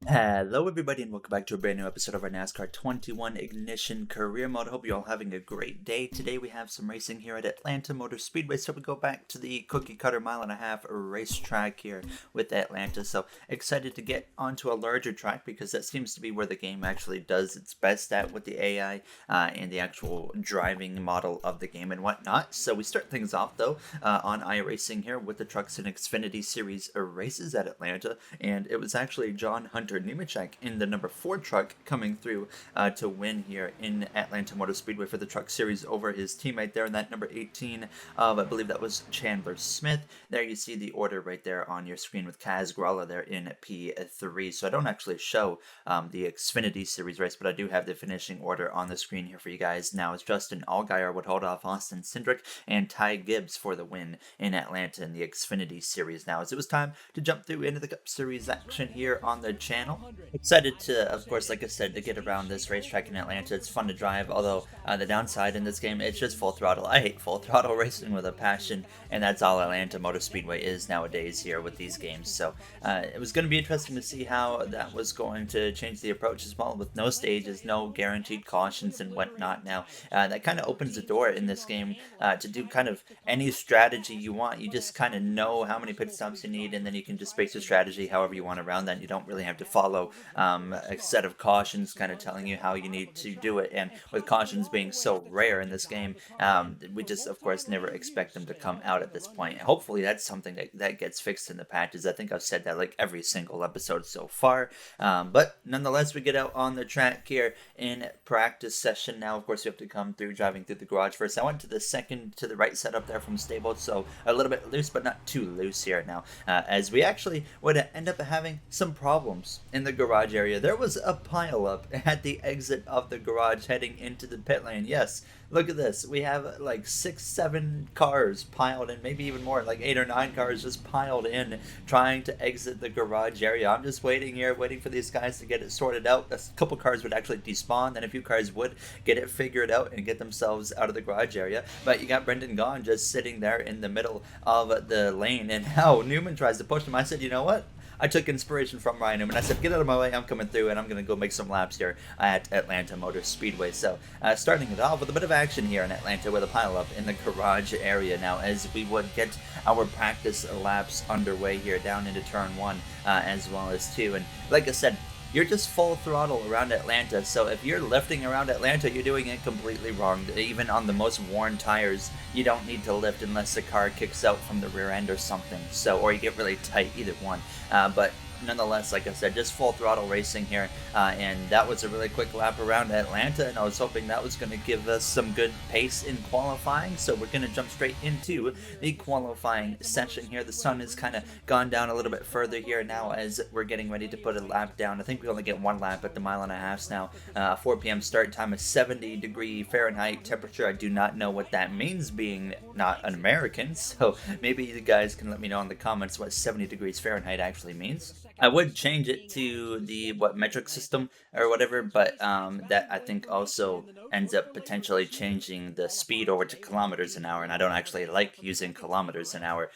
Hello everybody and welcome back to a brand new episode of our NASCAR 21 Ignition Career Mode. I hope you're all having a great day. Today we have some racing here at Atlanta Motor Speedway, so we go back to the cookie cutter mile-and-a-half racetrack here with Atlanta. So excited to get onto a larger track because that seems to be where the game actually does its best at with the AI and the actual driving model of the game and whatnot. So we start things off though on iRacing here with the Trucks and Xfinity Series races at Atlanta, and it was actually John Hunter Nemechek in the number 4 truck coming through to win here in Atlanta Motor Speedway for the Truck Series over his teammate there in that number 18 of, I believe that was Chandler Smith. There you see the order right there on your screen with Kaz Gralla there in P3. So I don't actually show the Xfinity Series race, but I do have the finishing order on the screen here for you guys. Now it's Justin Allgaier would hold off Austin Cindric and Ty Gibbs for the win in Atlanta in the Xfinity Series. Now as it was time to jump through into the Cup Series action here on the channel. Excited to, of course, like I said, to get around this racetrack in Atlanta. It's fun to drive, although the downside in this game, it's just full throttle. I hate full throttle racing with a passion, and that's all Atlanta Motor Speedway is nowadays here with these games. So it was going to be interesting to see how that was going to change the approach as well, with no stages, no guaranteed cautions and whatnot. Now that kind of opens the door in this game to do kind of any strategy you want. You just kind of know how many pit stops you need, and then you can just base your strategy however you want around that. You don't really have to follow a set of cautions kind of telling you how you need to do it. And with cautions being so rare in this game, we just, of course, never expect them to come out at this point. Hopefully that's something that gets fixed in the patches. I think I've said that like every single episode so far. But nonetheless, we get out on the track here in practice session. Now, of course, you have to come through driving through the garage first. I went to the second to the right setup there from stable, so a little bit loose, but not too loose here now, as we actually would end up having some problems in the garage area. There was a pileup at the exit of the garage heading into the pit lane. Yes, look at this. We have like 6-7 cars piled in, maybe even more, like 8 or 9 cars just piled in trying to exit the garage area. I'm just waiting here, waiting for these guys to get it sorted out. A couple cars would actually despawn, then a few cars would get it figured out and get themselves out of the garage area. But you got Brendan Gaughan just sitting there in the middle of the lane, and how Newman tries to push him. I said, you know what? I took inspiration from Ryan Newman. I said, get out of my way, I'm coming through, and I'm going to go make some laps here at Atlanta Motor Speedway. So, starting it off with a bit of action here in Atlanta with a pileup in the garage area now, as we would get our practice laps underway here down into turn 1 as well as 2. And like I said, you're just full throttle around Atlanta, so if you're lifting around Atlanta, you're doing it completely wrong. Even on the most worn tires, you don't need to lift unless the car kicks out from the rear end or something, so, or you get really tight, either one. But nonetheless, like I said, just full throttle racing here, and that was a really quick lap around Atlanta, and I was hoping that was going to give us some good pace in qualifying. So we're going to jump straight into the qualifying session here. The sun has kind of gone down a little bit further here now as we're getting ready to put a lap down. I think we only get 1 lap at the mile-and-a-half now. 4 p.m. start time, is 70-degree Fahrenheit temperature. I do not know what that means, being not an American, so maybe you guys can let me know in the comments what 70 degrees Fahrenheit actually means. I would change it to the metric system or whatever, but that I think also ends up potentially changing the speed over to kilometers an hour, and I don't actually like using kilometers an hour,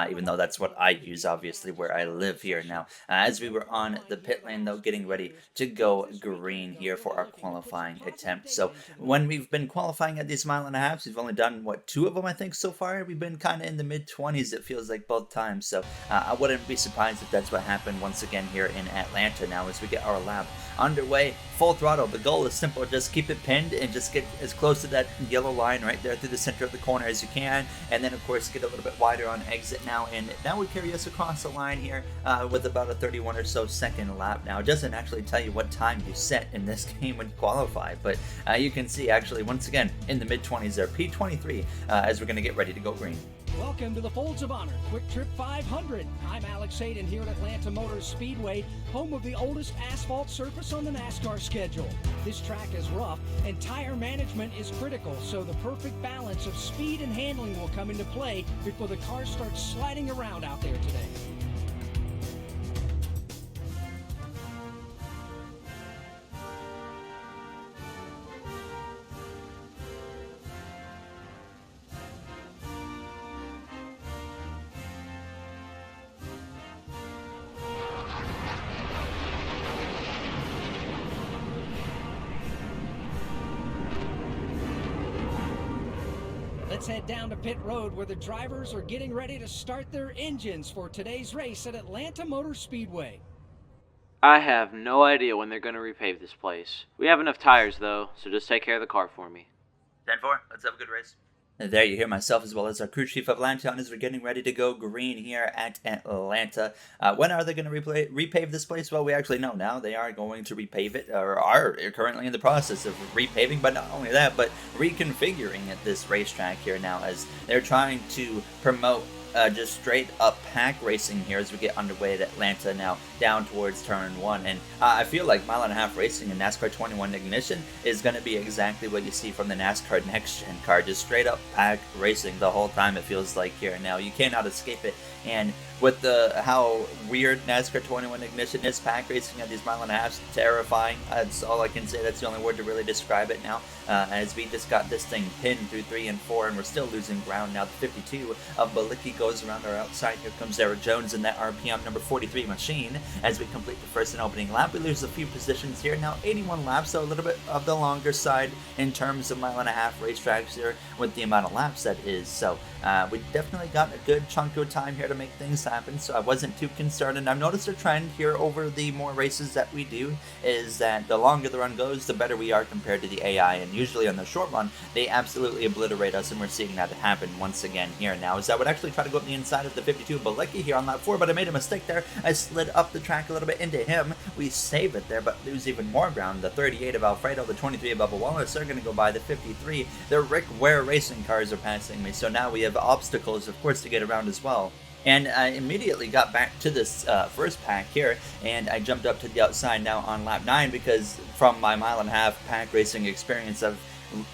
even though that's what I use, obviously, where I live here now. As we were on the pit lane, though, getting ready to go green here for our qualifying attempt. So when we've been qualifying at these mile-and-a-halves, we've only done, 2 of them, I think, so far. We've been kind of in the mid-20s, it feels like, both times, so I wouldn't be surprised if that's what happened once again here in Atlanta now as we get our lap underway, full throttle. The goal is simple, just keep it pinned and just get as close to that yellow line right there through the center of the corner as you can, and then of course get a little bit wider on exit now, and that would carry us across the line here with about a 31 or so second lap. Now it doesn't actually tell you what time you set in this game when you qualify, but you can see actually once again in the mid-20s there, P23, as we're going to get ready to go green. Welcome to the Folds of Honor Quick Trip 500. I'm Alex Hayden here at Atlanta Motor Speedway, home of the oldest asphalt surface on the NASCAR schedule. This track is rough and tire management is critical, so the perfect balance of speed and handling will come into play before the car starts sliding around out there today. let's head down to pit road where the drivers are getting ready to start their engines for today's race at Atlanta Motor Speedway. I have no idea when they're going to repave this place. We have enough tires, though, so just take care of the car for me. 10-4, let's have a good race. And there you hear myself as well as our crew chief of Lanton as we're getting ready to go green here at Atlanta. When are they going to repave this place? Well, we actually know now. They are going to repave it, or are currently in the process of repaving, but not only that, but reconfiguring at this racetrack here now as they're trying to promote just straight up pack racing here as we get underway at Atlanta now down towards turn 1. And I feel like mile and a half racing in NASCAR 21 Ignition is going to be exactly what you see from the NASCAR Next Gen car, just straight up pack racing the whole time it feels like here. Now you cannot escape it, and with how weird NASCAR 21 Ignition is, pack racing at these mile and a halves, terrifying. That's all I can say. That's the only word to really describe it now, as we just got this thing pinned through 3 and 4, and we're still losing ground now. The 52 of Balicki goes around our outside. Here comes Eric Jones in that RPM number 43 machine as we complete the first and opening lap. We lose a few positions here now, 81 laps, so a little bit of the longer side in terms of mile and a half racetracks here with the amount of laps that is. So we definitely got a good chunk of time here to make things happen, so I wasn't too concerned. And I've noticed a trend here over the more races that we do is that the longer the run goes, the better we are compared to the AI, and usually on the short run they absolutely obliterate us, and we're seeing that happen once again here now. As I would actually try to go up the inside of the 52 Balicki here on lap 4, but I made a mistake there. I slid up the track a little bit into him. We save it there, but lose even more ground. The 38 of Alfredo, the 23 of Bubba Wallace are going to go by the 53. The Rick Ware racing cars are passing me, so now we have obstacles, of course, to get around as well. And I immediately got back to this first pack here, and I jumped up to the outside now on lap 9 because from my mile and a half pack racing experience I've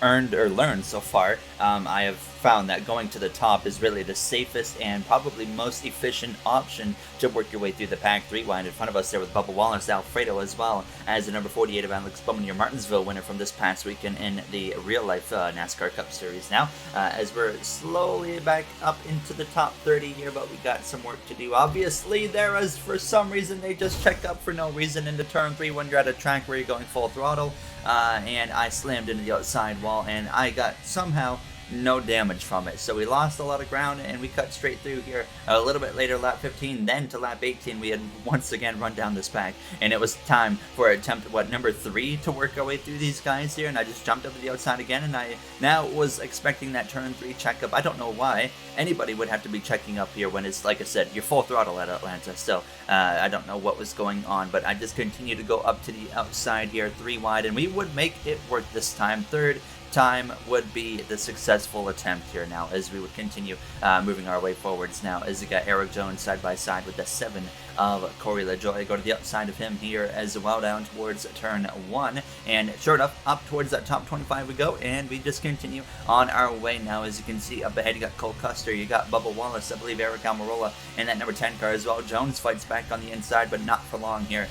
earned or learned so far, I have found that going to the top is really the safest and probably most efficient option to work your way through the pack. 3 wide in front of us there with Bubba Wallace, Alfredo as well as the number 48 of Alex Bowman, your Martinsville winner from this past weekend in the real-life NASCAR Cup Series now, as we're slowly back up into the top 30 here, but we got some work to do. Obviously, there is, for some reason, they just check up for no reason into turn 3 when you're at a track where you're going full throttle, and I slammed into the outside wall, and I got somehow no damage from it. So we lost a lot of ground and we cut straight through here. A little bit later, lap 15, then to lap 18, we had once again run down this pack, and it was time for attempt, number 3 to work our way through these guys here, and I just jumped up to the outside again, and I now was expecting that turn 3 checkup. I don't know why anybody would have to be checking up here when it's, like I said, you're full throttle at Atlanta, so I don't know what was going on, but I just continued to go up to the outside here, 3 wide, and we would make it work this time. Third time would be the successful attempt here now as we would continue moving our way forwards now as we got Eric Jones side by side with the 7 of Corey LaJoie. Go to the outside of him here as well down towards turn 1, and sure enough up towards that top 25 we go, and we just continue on our way now. As you can see up ahead you got Cole Custer, you got Bubba Wallace, I believe Eric Almirola in that number 10 car as well. Jones fights back on the inside but not for long here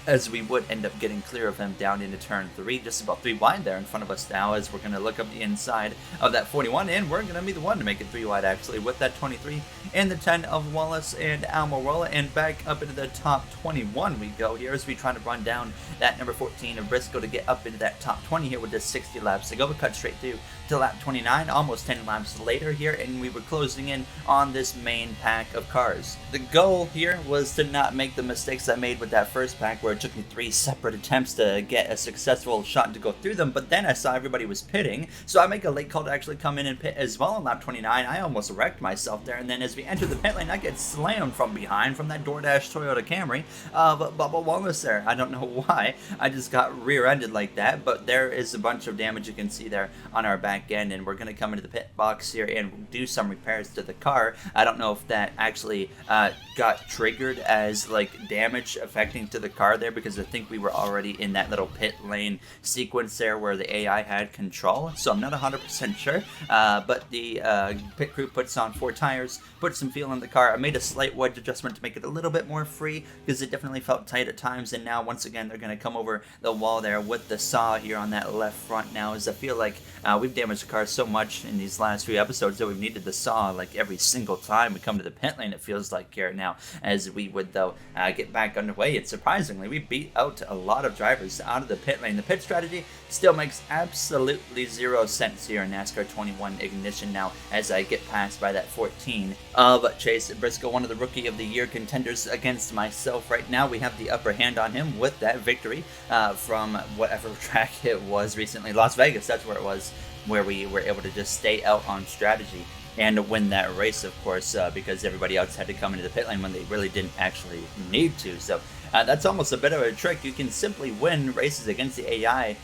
as we would end up getting clear of him down into turn 3, just about 3 wide there in front of us now as we're going to look up the inside of that 41, and we're going to be the one to make it 3 wide actually with that 23 and the 10 of Wallace and Almirola, and back up into the top 21 we go here as we try to run down that number 14 of Briscoe to get up into that top 20 here with just 60 laps to go. We cut straight through to lap 29, almost 10 laps later here, and we were closing in on this main pack of cars. The goal here was to not make the mistakes I made with that first pack where it took me 3 separate attempts to get a successful shot to go through them, but then I saw everybody was pitting, so I make a late call to actually come in and pit as well on lap 29. I almost wrecked myself there, and then as we enter the pit lane I get slammed from behind from that DoorDash Toyota Camry of Bubba Wallace there. I don't know why, I just got rear-ended like that, but there is a bunch of damage you can see there on our back end, and we're going to come into the pit box here and do some repairs to the car. I don't know if that actually got triggered as like damage affecting to the car there, because I think we were already in that little pit lane sequence there where the AI had control, so I'm not 100% sure, but the pit crew puts on 4 tires, put some fuel in the car. I made a slight wedge adjustment to make it a little little bit more free because it definitely felt tight at times. And now once again they're going to come over the wall there with the saw here on that left front now, as I feel like we've damaged the car so much in these last few episodes that we've needed the saw like every single time we come to the pit lane, it feels like here now. As we would though get back underway, and surprisingly we beat out a lot of drivers out of the pit lane. The pit strategy still makes absolutely zero sense here in NASCAR 21 Ignition now, as I get passed by that 14 of Chase Briscoe, one of the Rookie of the Year contenders against myself right now. We have the upper hand on him with that victory from whatever track it was recently. Las Vegas, that's where it was, where we were able to just stay out on strategy and win that race, of course, because everybody else had to come into the pit lane when they really didn't actually need to. So that's almost a bit of a trick. You can simply win races against the AI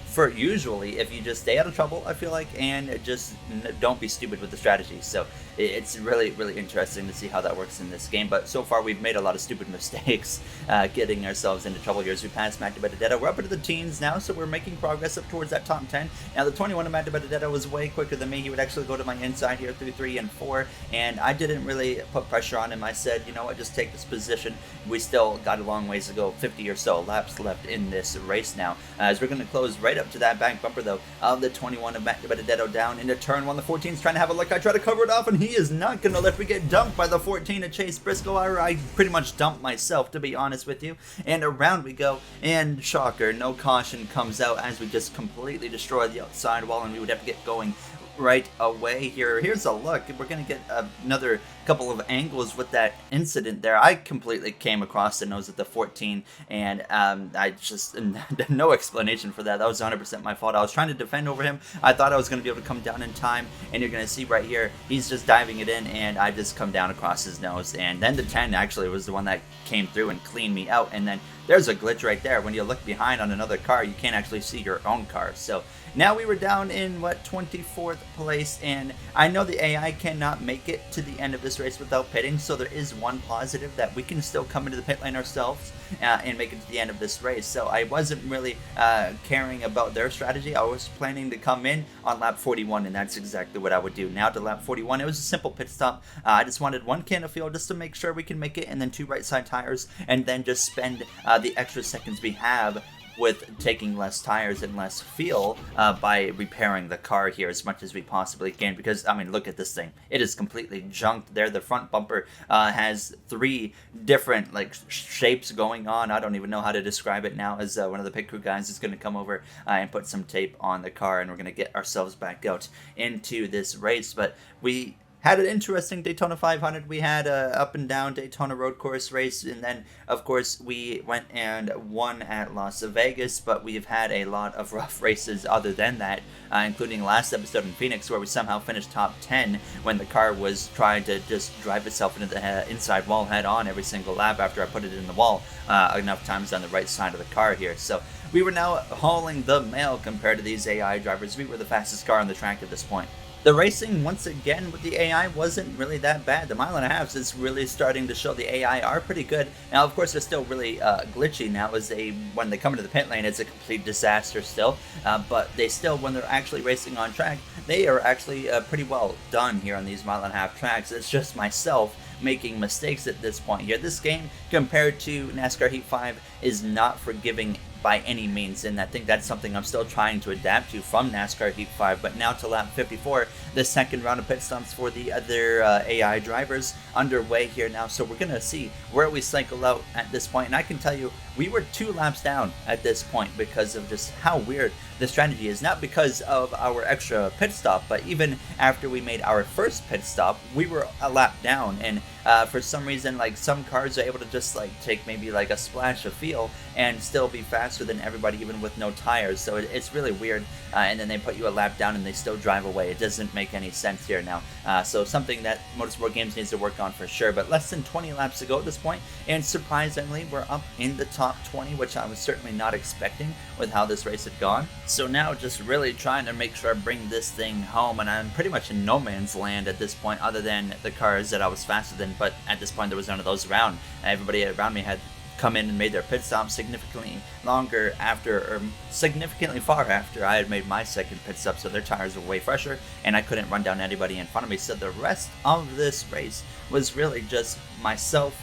for usually if you just stay out of trouble, I feel like, and just don't be stupid with the strategy. So it's really, really interesting to see how that works in this game. But so far we've made a lot of stupid mistakes getting ourselves into trouble here as we pass Matt DiBenedetto. We're up into the teens now, so we're making progress up towards that top 10. Now the 21 of Matt DiBenedetto was way quicker than me. He would actually go to my inside here through 3 and 4, and I didn't really put pressure on him. I said, you know what, just take this position. We still got a long ways to go, 50 or so laps left in this race now, as we're going to close right up to that back bumper though of the 21 of Matt DiBenedetto down into turn 1. The 14's trying to have a look. I try to cover it off, and he is not going to let me get dumped by the 14 of Chase Briscoe. I pretty much dumped myself, to be honest with you, and around we go, and shocker, no caution comes out as we just completely destroy the outside wall, and we would have to get going right away here. Here's a look. We're going to get another couple of angles with that incident there. I completely came across the nose of the 14, and I just no explanation for that. That was 100% my fault. I was trying to defend over him. I thought I was going to be able to come down in time, and you're going to see right here, he's just diving it in, and I just come down across his nose. And then the 10 actually was the one that came through and cleaned me out. And then there's a glitch right there. When you look behind on another car, you can't actually see your own car. So now we were down in, 24th place, and I know the AI cannot make it to the end of this race without pitting, so there is one positive that we can still come into the pit lane ourselves and make it to the end of this race. So I wasn't really caring about their strategy. I was planning to come in on lap 41, and that's exactly what I would do. Now to lap 41, it was a simple pit stop. I just wanted 1 can of fuel just to make sure we can make it, and then 2 right side tires, and then just spend the extra seconds we have with taking less tires and less fuel by repairing the car here as much as we possibly can, because I mean, look at this thing, it is completely junked there. The front bumper has 3 different shapes going on. I don't even know how to describe it now, as one of the pit crew guys is going to come over and put some tape on the car, and we're going to get ourselves back out into this race. But we had an interesting Daytona 500. We had a up and down Daytona road course race, and then of course we went and won at Las Vegas. But we've had a lot of rough races other than that, including last episode in Phoenix, where we somehow finished top 10 when the car was trying to just drive itself into the inside wall head on every single lap after I put it in the wall enough times on the right side of the car here. So we were now hauling the mail compared to these AI drivers. We were the fastest car on the track at this point. The racing, once again, with the AI wasn't really that bad. The 1.5 miles is really starting to show the AI are pretty good. Now, of course, they're still really glitchy now, as when they come into the pit lane, it's a complete disaster still. But they still, when they're actually racing on track, they are actually pretty well done here on these 1.5 mile tracks. It's just myself making mistakes at this point here. This game, compared to NASCAR Heat 5, is not forgiving by any means, and I think that's something I'm still trying to adapt to from NASCAR Heat 5. But now to lap 54, the second round of pit stops for the other AI drivers underway here now. So we're going to see where we cycle out at this point, and I can tell you we were 2 laps down at this point because of just how weird the strategy is. Not because of our extra pit stop, but even after we made our first pit stop, we were a lap down, and for some reason, some cars are able to just take maybe a splash of fuel and still be faster than everybody, even with no tires. So it's really weird, and then they put you a lap down and they still drive away. It doesn't make any sense here now. So something that Motorsport Games needs to work on for sure. But less than 20 laps to go at this point, and surprisingly we're up in the top 20, which I was certainly not expecting with how this race had gone. So now just really trying to make sure I bring this thing home, and I'm pretty much in no man's land at this point, other than the cars that I was faster than. But at this point there was none of those around. Everybody around me had come in and made their pit stop significantly longer after, or significantly far after I had made my second pit stop, so their tires were way fresher and I couldn't run down anybody in front of me. So the rest of this race was really just myself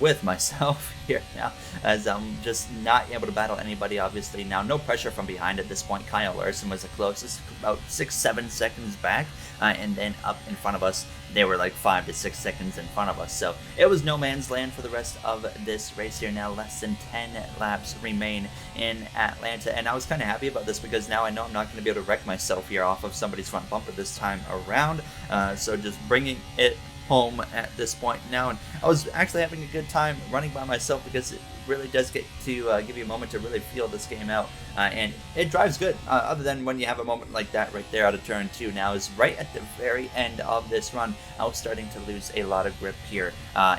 with myself here now, as I'm just not able to battle anybody, obviously. Now, no pressure from behind at this point. Kyle Larson was the closest, about 6-7 seconds back, and then up in front of us, they were like 5 to 6 seconds in front of us. So it was no man's land for the rest of this race here. Now less than 10 laps remain in Atlanta, and I was kind of happy about this because now I know I'm not going to be able to wreck myself here off of somebody's front bumper this time around. So just bringing it home at this point now, and I was actually having a good time running by myself because it really does get to give you a moment to really feel this game out, and it drives good, other than when you have a moment like that right there out of turn 2. Now is right at the very end of this run, I was starting to lose a lot of grip here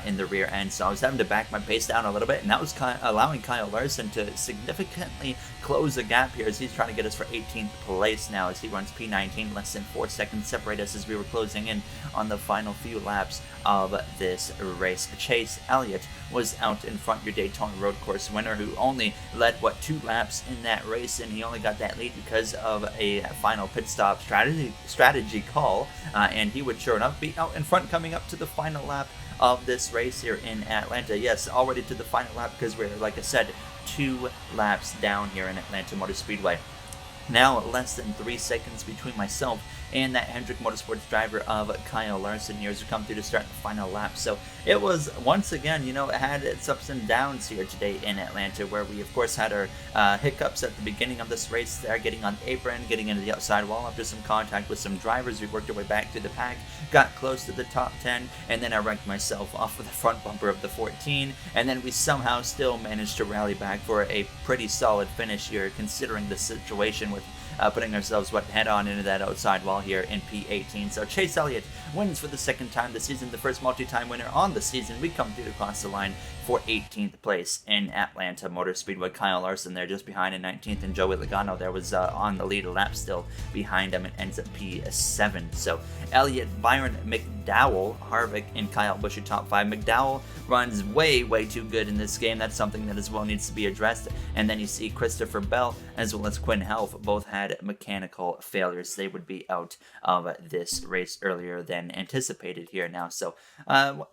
in the rear end, so I was having to back my pace down a little bit, and that was allowing Kyle Larson to significantly close the gap here as he's trying to get us for 18th place now as he runs P19, less than 4 seconds separate us as we were closing in on the final few laps of this race. Chase Elliott was out in front, your Daytona Road Course winner, who only led 2 laps in that race, and he only got that lead because of a final pit stop strategy call, and he would sure enough be out in front coming up to the final lap of this race here in Atlanta. Yes, already to the final lap because we're, like I said, 2 laps down here in Atlanta Motor Speedway. Now less than 3 seconds between myself and that Hendrick Motorsports driver of Kyle Larson here as we come through to start the final lap. So it was, once again, it had its ups and downs here today in Atlanta, where we of course had our hiccups at the beginning of this race there, getting on the apron, getting into the outside wall after some contact with some drivers. We worked our way back to the pack, got close to the top 10, and then I wrecked myself off of the front bumper of the 14, and then we somehow still managed to rally back for a pretty solid finish here, considering the situation with putting ourselves head on into that outside wall here in P18. So Chase Elliott wins for the second time this season, the first multi-time winner on the season. We come through to cross the line for 18th place in Atlanta Motor Speedway. Kyle Larson there just behind in 19th, and Joey Logano there was on the lead, a lap still behind him, and ends at P7. So Elliott, Byron McDowell, Harvick, and Kyle Busch are top 5. McDowell runs way too good in this game. That's something that as well needs to be addressed. And then you see Christopher Bell as well as Quinn Helf both had mechanical failures. They would be out of this race earlier than anticipated here now. So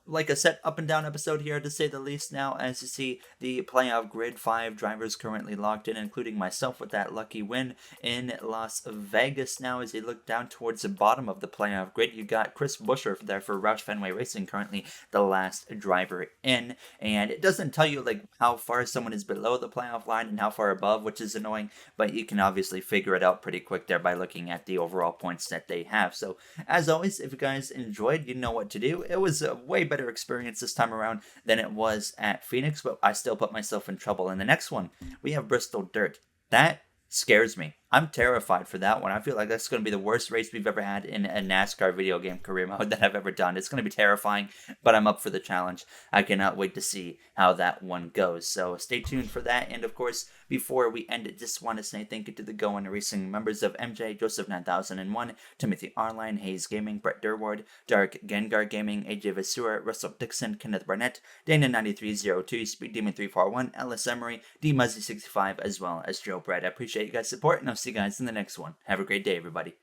like I said, up and down episode here to say the least. Now as you see, the playoff grid, 5 drivers currently locked in, including myself with that lucky win in Las Vegas. Now as you look down towards the bottom of the playoff grid, you got Chris Buescher there for Roush Fenway Racing, currently the last driver in, and it doesn't tell you how far someone is below the playoff line and how far above, which is annoying, but you can obviously figure it out pretty quick there by looking at the overall points that they have. So as always, if you guys enjoyed, you know what to do. It was a way better experience this time around than it was at Phoenix, but I still put myself in trouble. In the next one, we have Bristol Dirt. That scares me. I'm terrified for that one. I feel like that's going to be the worst race we've ever had in a NASCAR video game career mode that I've ever done. It's going to be terrifying, but I'm up for the challenge. I cannot wait to see how that one goes. So stay tuned for that. And of course, before we end it, just want to say thank you to the Go On Racing members of MJ, Joseph 9001, Timothy Arline, Hayes Gaming, Brett Durward, Dark Gengar Gaming, AJ Vasura, Russell Dixon, Kenneth Barnett, Dana9302, Speed Demon 341, Ellis Emery, D Muzzy65, as well as Joe Brett. I appreciate you guys' support, and I'll see you guys in the next one. Have a great day, everybody.